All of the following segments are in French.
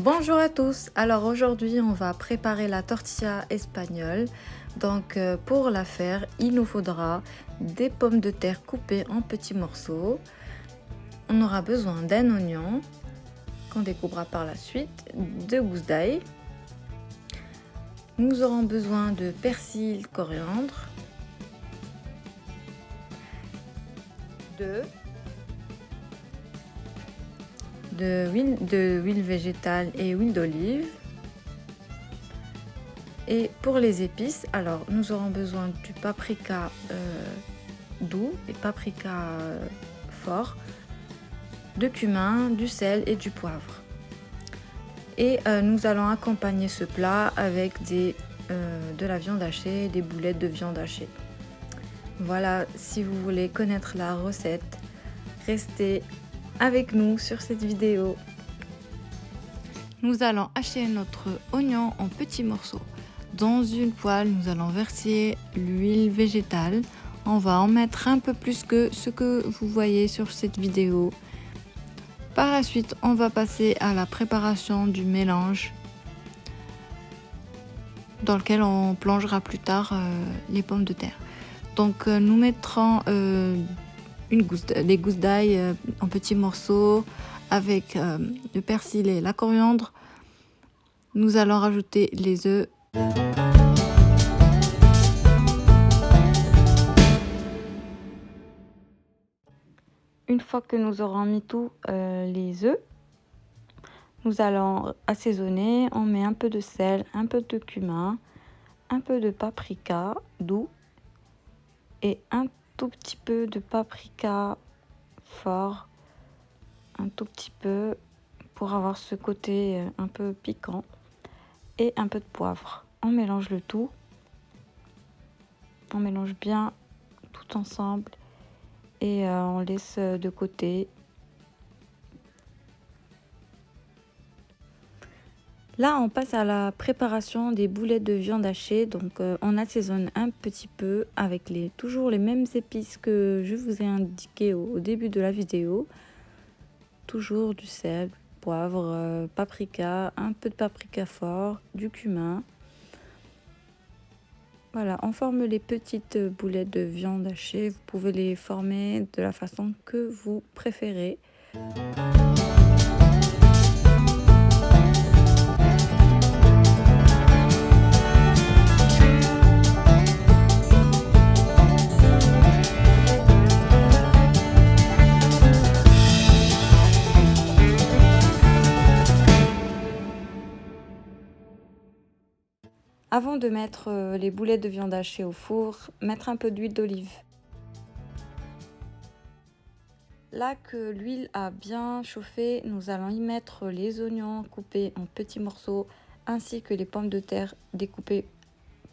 Bonjour à tous, alors aujourd'hui on va préparer la tortilla espagnole. Donc pour la faire, il nous faudra des pommes de terre coupées en petits morceaux. On aura besoin d'un oignon qu'on découpera par la suite, 2 gousses d'ail. Nous aurons besoin de persil, coriandre, de huile végétale et huile d'olive. Et pour les épices, alors nous aurons besoin du paprika doux et paprika fort, de cumin, du sel et du poivre. Et nous allons accompagner ce plat avec de la viande hachée, des boulettes de viande hachée. Voilà, si vous voulez connaître la recette, restez avec nous sur cette vidéo. Nous allons hacher notre oignon en petits morceaux. Dans une poêle, nous allons verser l'huile végétale. On va en mettre un peu plus que ce que vous voyez sur cette vidéo. Par la suite, on va passer à la préparation du mélange dans lequel on plongera plus tard les pommes de terre. Donc nous mettrons les gousses d'ail en petits morceaux avec le persil et la coriandre. Nous allons rajouter les œufs. Une fois que nous aurons mis tous les œufs, nous allons assaisonner. On met un peu de sel, un peu de cumin, un peu de paprika doux et un tout petit peu de paprika fort, un tout petit peu pour avoir ce côté un peu piquant, et un peu de poivre. On mélange le tout, on mélange bien tout ensemble et on laisse de côté. Là, on passe à la préparation des boulettes de viande hachée. Donc, on assaisonne un petit peu avec toujours les mêmes épices que je vous ai indiquées au début de la vidéo. Toujours du sel, poivre, paprika, un peu de paprika fort, du cumin. Voilà, on forme les petites boulettes de viande hachée. Vous pouvez les former de la façon que vous préférez. Avant de mettre les boulettes de viande hachée au four, mettre un peu d'huile d'olive. Là que l'huile a bien chauffé, nous allons y mettre les oignons coupés en petits morceaux ainsi que les pommes de terre découpées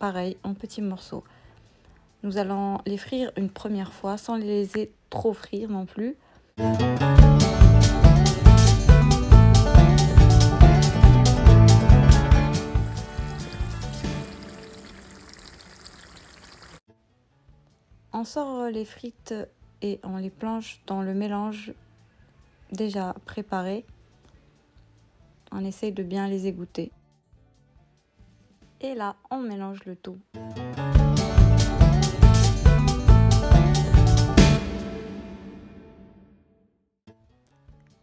pareil en petits morceaux. Nous allons les frire une première fois sans les laisser trop frire non plus. On sort les frites et on les plonge dans le mélange déjà préparé. On essaye de bien les égoutter. Et là, on mélange le tout.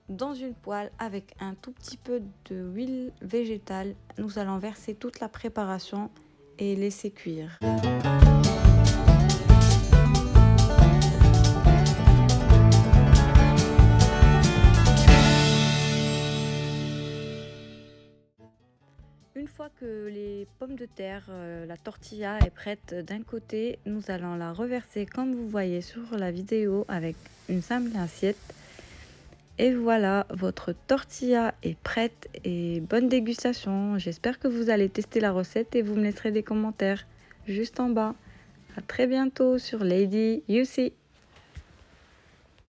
Dans une poêle avec un tout petit peu d'huile végétale, nous allons verser toute la préparation et laisser cuire. Une fois que les pommes de terre, la tortilla est prête d'un côté, nous allons la reverser comme vous voyez sur la vidéo avec une simple assiette. Et voilà, votre tortilla est prête et bonne dégustation. J'espère que vous allez tester la recette et vous me laisserez des commentaires juste en bas. À très bientôt sur Lady You See.